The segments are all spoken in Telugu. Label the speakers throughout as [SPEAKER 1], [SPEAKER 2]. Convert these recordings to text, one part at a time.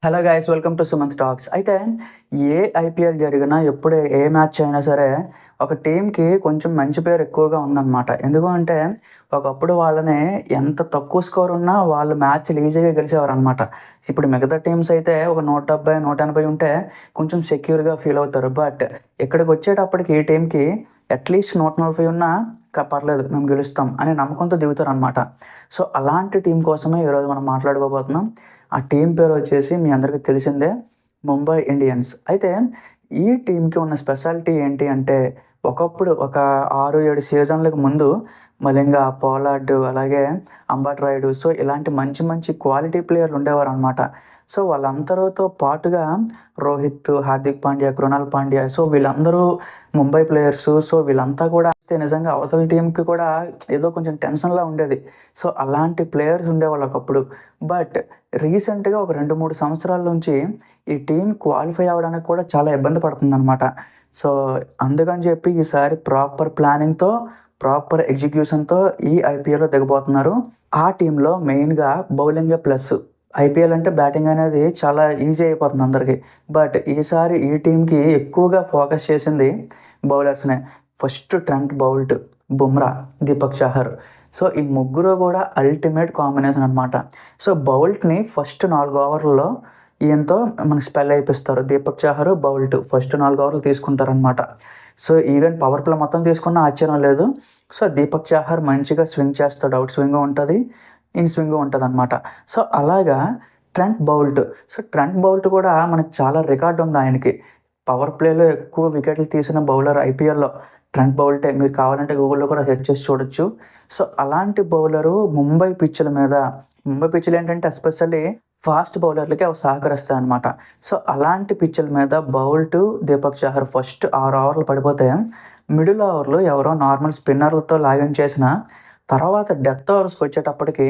[SPEAKER 1] Hello guys, welcome to Sumanth talks. అయితే ఏ ఐపీఎల్ జరిగినా ఎప్పుడు ఏ మ్యాచ్ అయినా సరే ఒక టీంకి కొంచెం మంచి పేరు ఎక్కువగా ఉందన్నమాట. ఎందుకు అంటే ఒకప్పుడు వాళ్ళని ఎంత తక్కువ స్కోర్ ఉన్నా వాళ్ళు మ్యాచ్లు ఈజీగా గెలిచేవారనమాట. ఇప్పుడు మిగతా టీమ్స్ అయితే ఒక 170, 180 ఉంటే కొంచెం సెక్యూర్గా ఫీల్ అవుతారు. బట్ ఇక్కడికి వచ్చేటప్పటికి ఈ టీంకి అట్లీస్ట్ 140 ఉన్నా పర్లేదు మేము గెలుస్తాం అనే నమ్మకంతో దిగుతారనమాట. సో అలాంటి టీం కోసమే ఈరోజు మనం మాట్లాడుకోబోతున్నాం. ఆ టీం పేరు వచ్చేసి మీ అందరికీ తెలిసిందే, ముంబై ఇండియన్స్. అయితే ఈ టీంకి ఉన్న స్పెషాలిటీ ఏంటి అంటే ఒకప్పుడు ఒక 6-7 సీజన్లకు ముందు మలింగ, పోలార్డ్, అలాగే అంబట్ రాయుడు, సో ఇలాంటి మంచి మంచి క్వాలిటీ ప్లేయర్లు ఉండేవారు అనమాట. సో వాళ్ళందరితో పాటుగా రోహిత్, హార్దిక్ పాండ్యా, కృణాల్ పాండ్యా, సో వీళ్ళందరూ ముంబై ప్లేయర్స్. సో వీళ్ళంతా కూడా నిజంగా అవతల టీంకి కూడా ఏదో కొంచెం టెన్షన్లా ఉండేది. సో అలాంటి ప్లేయర్స్ ఉండేవాళ్ళు ఒకప్పుడు. బట్ రీసెంట్గా ఒక 2-3 సంవత్సరాల నుంచి ఈ టీం క్వాలిఫై అవ్వడానికి కూడా చాలా ఇబ్బంది పడుతుందన్నమాట. సో అందుకని చెప్పి ఈసారి ప్రాపర్ ప్లానింగ్తో, ప్రాపర్ ఎగ్జిక్యూషన్తో ఈ ఐపీఎల్లో దిగబోతున్నారు. ఆ టీంలో మెయిన్గా బౌలింగే ప్లస్. ఐపీఎల్ అంటే బ్యాటింగ్ అనేది చాలా ఈజీ అయిపోతుంది అందరికీ. బట్ ఈసారి ఈ టీంకి ఎక్కువగా ఫోకస్ చేసింది బౌలర్స్నే. First Trent Boult, Bumrah, Deepak Chahar. So ఈ ముగ్గురు కూడా అల్టిమేట్ కాంబినేషన్ అనమాట. సో బౌల్ట్ని ఫస్ట్ 4 ఓవర్లలో ఈయనతో మనకి స్పెల్ అయిపిస్తారు. దీపక్ చాహర్, బౌల్ట్ ఫస్ట్ 4 ఓవర్లు తీసుకుంటారనమాట. సో ఈవెన్ పవర్ ప్లే మొత్తం తీసుకున్న ఆశ్చర్యం లేదు. సో దీపక్ చాహర్ మంచిగా స్వింగ్ చేస్తాడు, అవుట్ స్వింగ్ ఉంటుంది, ఇన్ స్వింగ్ ఉంటుంది అనమాట. సో అలాగా Trent Boult. So Trent Boult కూడా మనకి చాలా రికార్డు ఉంది ఆయనకి. పవర్ ప్లేలో ఎక్కువ వికెట్లు తీసిన బౌలర్ ఐపీఎల్లో ట్రెంట్ బౌల్టే. మీరు కావాలంటే గూగుల్లో కూడా సెర్చ్ చేసి చూడొచ్చు. సో అలాంటి బౌలరు ముంబై పిచ్చులు ఏంటంటే ఎస్పెషల్లీ ఫాస్ట్ బౌలర్లకి అవి సహకరిస్తాయి అనమాట. సో అలాంటి పిచ్చుల మీద బౌల్ట్, దీపక్ చాహర్ ఫస్ట్ 6 ఓవర్లు పడిపోతే మిడిల్ ఓవర్లో ఎవరో నార్మల్ స్పిన్నర్లతో లాగిన్ చేసిన తర్వాత డెత్ ఓవర్స్కి వచ్చేటప్పటికి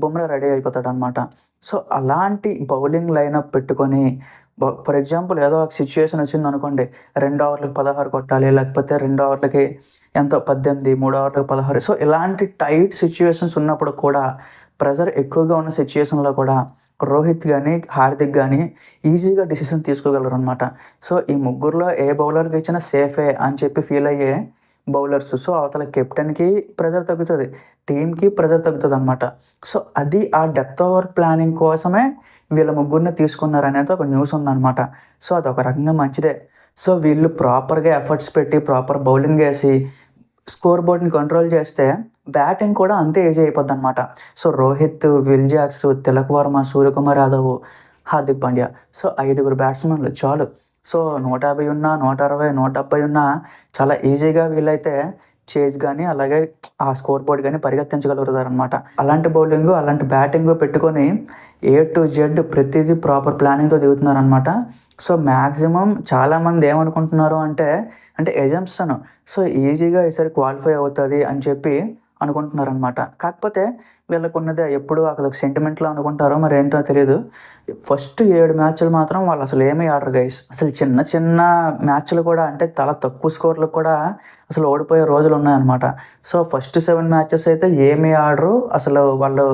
[SPEAKER 1] బుమ్రా రెడీ అయిపోతాడు అనమాట. సో అలాంటి బౌలింగ్ లైనప్ పెట్టుకొని ఫర్ ఎగ్జాంపుల్ ఏదో ఒక సిచ్యువేషన్ వచ్చింది అనుకోండి, 2 ఓవర్లకు 16 కొట్టాలి, లేకపోతే 2 ఓవర్లకి ఎంతో 18, 3 ఓవర్లకు 16. సో ఇలాంటి టైట్ సిచ్యువేషన్స్ ఉన్నప్పుడు కూడా, ప్రెజర్ ఎక్కువగా ఉన్న సిచ్యువేషన్లో కూడా రోహిత్ కానీ, హార్దిక్ కానీ ఈజీగా డిసిషన్ తీసుకోగలరు అనమాట. సో ఈ ముగ్గురులో ఏ బౌలర్కి ఇచ్చినా సేఫే అని చెప్పి ఫీల్ అయ్యే బౌలర్స్. సో అవతల కెప్టెన్కి ప్రెజర్ తగ్గుతుంది, టీంకి ప్రెజర్ తగ్గుతుంది అనమాట. సో అది ఆ డెత్ ఓవర్ ప్లానింగ్ కోసమే వీళ్ళ ముగ్గురిని తీసుకున్నారు అనేది ఒక న్యూస్ ఉందన్నమాట. సో అదొక రకంగా మంచిదే. సో వీళ్ళు ప్రాపర్గా ఎఫర్ట్స్ పెట్టి ప్రాపర్ బౌలింగ్ వేసి స్కోర్ బోర్డ్ని కంట్రోల్ చేస్తే బ్యాటింగ్ కూడా అంతే ఈజీ అయిపోద్ది అనమాట. So Rohit, Will Jacks, Tilak Varma, Suryakumar Yadav, Hardik Pandya, so 5 బ్యాట్స్మెన్లు చాలు. సో 150 ఉన్నా, 160, 170 ఉన్నా చాలా ఈజీగా వీళ్ళైతే చేజ్ కానీ అలాగే ఆ స్కోర్ బోర్డ్ కానీ పరిగెత్తించగలుగుతారు అనమాట. అలాంటి బౌలింగ్, అలాంటి బ్యాటింగ్ పెట్టుకొని A to Z ప్రతిదీ ప్రాపర్ ప్లానింగ్తో దిగుతున్నారనమాట. సో మ్యాక్సిమం చాలామంది ఏమనుకుంటున్నారు అంటే ఎజంప్షన్, సో ఈజీగా ఈసారి క్వాలిఫై అవుతుంది అని చెప్పి అనుకుంటున్నారనమాట. కాకపోతే వీళ్ళకు ఉన్నదే ఎప్పుడు అక్కడ ఒక సెంటిమెంట్లో అనుకుంటారో మరి ఏంటో తెలియదు. ఫస్ట్ 7 మ్యాచ్లు మాత్రం వాళ్ళు అసలు ఏమీ ఆడరు గైస్. అసలు చిన్న చిన్న మ్యాచ్లు కూడా అంటే చాలా తక్కువ స్కోర్లకు కూడా అసలు ఓడిపోయే రోజులు ఉన్నాయన్నమాట. సో ఫస్ట్ 7 మ్యాచెస్ అయితే ఏమీ ఆడరు. అసలు వాళ్ళు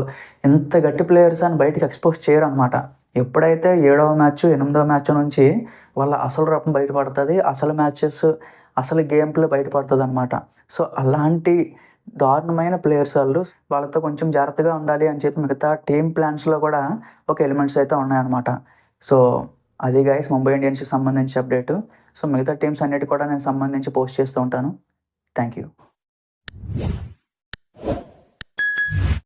[SPEAKER 1] ఎంత గట్టి ప్లేయర్స్ అని బయటకు ఎక్స్పోజ్ చేయరు అనమాట. ఎప్పుడైతే 7వ మ్యాచ్, 8వ మ్యాచ్ నుంచి వాళ్ళ అసలు రూపం బయటపడుతుంది, అసలు మ్యాచెస్, అసలు గేమ్ ప్లే బయటపడుతుంది అనమాట. సో అలాంటి దారుణమైన ప్లేయర్స్ వాళ్ళతో కొంచెం జాగ్రత్తగా ఉండాలి అని చెప్పి మిగతా టీమ్ ప్లాన్స్లో కూడా ఒక ఎలిమెంట్స్ అయితే ఉన్నాయన్నమాట. సో అది గైస్ ముంబై ఇండియన్స్కి సంబంధించి అప్డేటు. సో మిగతా టీమ్స్ అన్నిటి కూడా నేను సంబంధించి పోస్ట్ చేస్తూ ఉంటాను. Thank you.